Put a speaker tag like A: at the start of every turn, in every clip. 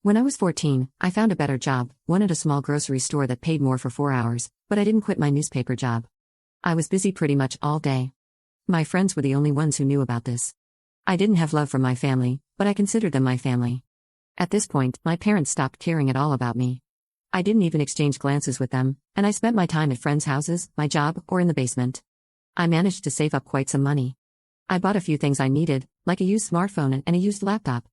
A: When I was 14, I found a better job, one at a small grocery store that paid more for 4 hours, but I didn't quit my newspaper job. I was busy pretty much all day. My friends were the only ones who knew about this. I didn't have love from my family, but I considered them my family. At this point, my parents stopped caring at all about me. I didn't even exchange glances with them, and I spent my time at friends' houses, my job, or in the basement. I managed to save up quite some money. I bought a few things I needed, like a used smartphone and a used laptop.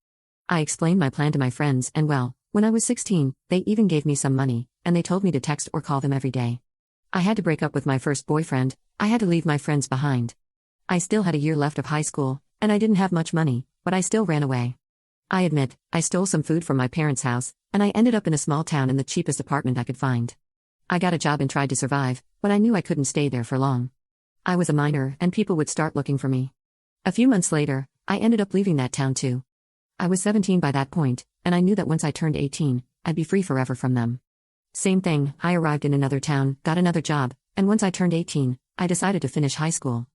A: I explained my plan to my friends, and well, when I was 16, they even gave me some money, and they told me to text or call them every day. I had to break up with my first boyfriend. I had to leave my friends behind. I still had a year left of high school, and I didn't have much money, but I still ran away. I admit, I stole some food from my parents' house, and I ended up in a small town in the cheapest apartment I could find. I got a job and tried to survive, but I knew I couldn't stay there for long. I was a minor, and people would start looking for me. A few months later, I ended up leaving that town too. I was 17 by that point, and I knew that once I turned 18, I'd be free forever from them. Same thing, I arrived in another town, got another job, and once I turned 18, I decided to finish high school.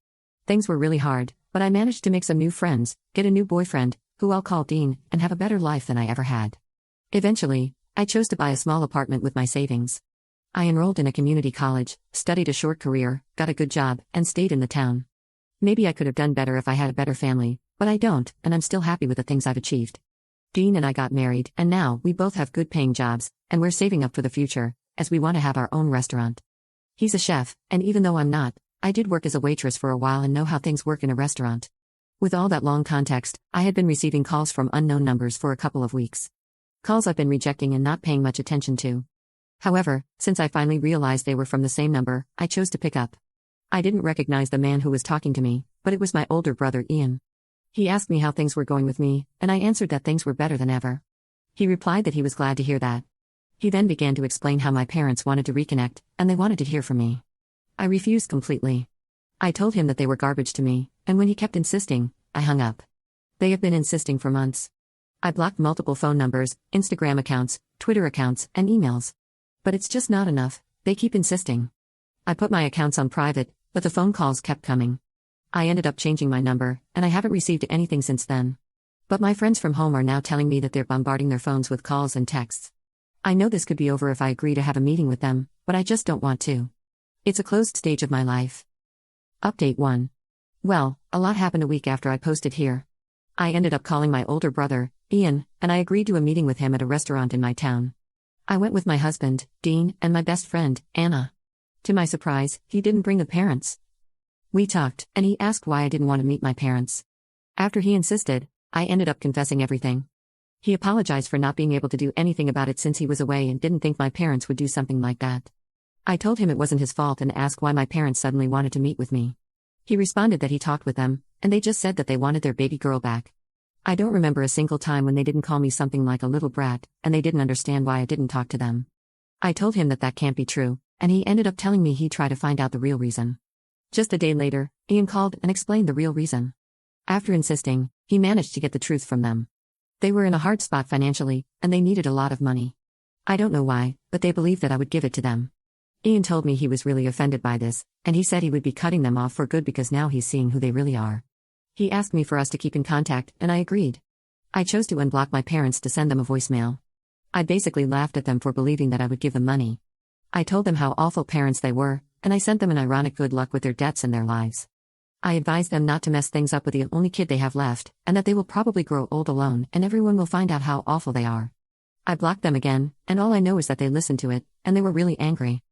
A: Things were really hard, but I managed to make some new friends, get a new boyfriend, who I'll call Dean, and have a better life than I ever had. Eventually, I chose to buy a small apartment with my savings. I enrolled in a community college, studied a short career, got a good job, and stayed in the town. Maybe I could have done better if I had a better family, but I don't, and I'm still happy with the things I've achieved. Dean and I got married, and now we both have good paying jobs, and we're saving up for the future, as we want to have our own restaurant. He's a chef, and even though I'm not, I did work as a waitress for a while and know how things work in a restaurant. With all that long context, I had been receiving calls from unknown numbers for a couple of weeks. Calls I've been rejecting and not paying much attention to. However, since I finally realized they were from the same number, I chose to pick up. I didn't recognize the man who was talking to me, but it was my older brother Ian. He asked me how things were going with me, and I answered that things were better than ever. He replied that he was glad to hear that. He then began to explain how my parents wanted to reconnect, and they wanted to hear from me. I refused completely. I told him that they were garbage to me, and when he kept insisting, I hung up. They have been insisting for months. I blocked multiple phone numbers, Instagram accounts, Twitter accounts, and emails. But it's just not enough, they keep insisting. I put my accounts on private, but the phone calls kept coming. I ended up changing my number, and I haven't received anything since then. But my friends from home are now telling me that they're bombarding their phones with calls and texts. I know this could be over if I agree to have a meeting with them, but I just don't want to. It's a closed stage of my life. Update 1. Well, a lot happened a week after I posted here. I ended up calling my older brother, Ian, and I agreed to a meeting with him at a restaurant in my town. I went with my husband, Dean, and my best friend, Anna. To my surprise, he didn't bring the parents. We talked, and he asked why I didn't want to meet my parents. After he insisted, I ended up confessing everything. He apologized for not being able to do anything about it since he was away and didn't think my parents would do something like that. I told him it wasn't his fault and asked why my parents suddenly wanted to meet with me. He responded that he talked with them, and they just said that they wanted their baby girl back. I don't remember a single time when they didn't call me something like a little brat, and they didn't understand why I didn't talk to them. I told him that that can't be true, and he ended up telling me he'd try to find out the real reason. Just a day later, Ian called and explained the real reason. After insisting, he managed to get the truth from them. They were in a hard spot financially, and they needed a lot of money. I don't know why, but they believed that I would give it to them. Ian told me he was really offended by this, and he said he would be cutting them off for good because now he's seeing who they really are. He asked me for us to keep in contact, and I agreed. I chose to unblock my parents to send them a voicemail. I basically laughed at them for believing that I would give them money. I told them how awful parents they were, and I sent them an ironic good luck with their debts and their lives. I advised them not to mess things up with the only kid they have left, and that they will probably grow old alone and everyone will find out how awful they are. I blocked them again, and all I know is that they listened to it, and they were really angry.